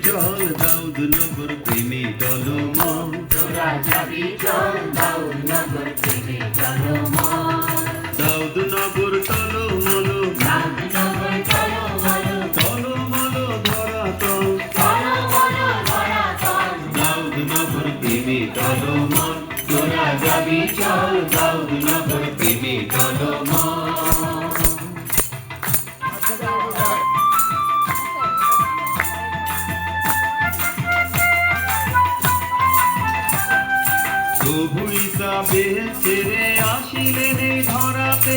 চল দাউদ নগর প্রেমে চলো মন তোরা যাবি চল দাউদ নগর প্রেমে চলো মন দাউদ নগর চলো মলো দাউদ নগর চলো বলো চলো মলো ধরা তল চলো বলো ধরা চল দাউদ নগর প্রেমে চলো মন তোরা যাবি চল দাউদ নগর প্রেমে চলো মন প্রভু ঈসা ছেড়ে আসিলেন এই ধরাতে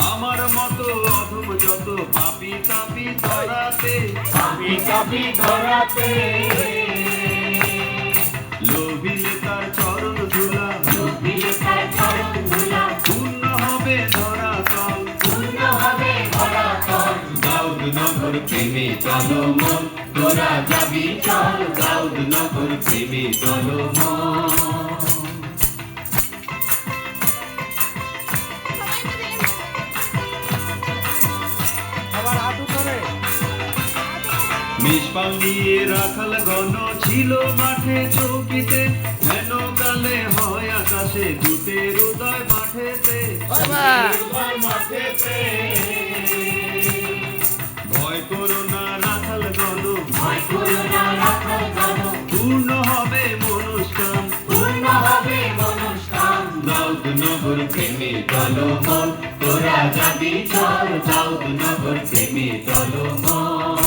আমার মতো অধম যত পাপী তাপী ধরাতে পাপি পাপি ধরাতে লোভিলে তার চরণ ধুলা ডুবিলে তার চরণ ধুলা পূর্ণ হবে ধরা তল পূর্ণ হবে ধরা চল দাউদ নগর প্রেমে চলো মন তোরা যাবি চল দাউদ নগর প্রেমে চলো মন মেষপাল নিয়ে রাখাল গণ ছিল মাঠে চৌকিতে হেন কালে হয় আকাশে দূতের উদয় মাঠেতে ভয় করো না রাখাল গণ ভয় করো না রাখাল গণ পূর্ণ হবে মনুষ্কাম পূর্ণ হবে মনুষ্কাম দাউদ নগর প্রেমে চলো মন তোরা যাবি চল দাউদ নগর প্রেমে চলো মন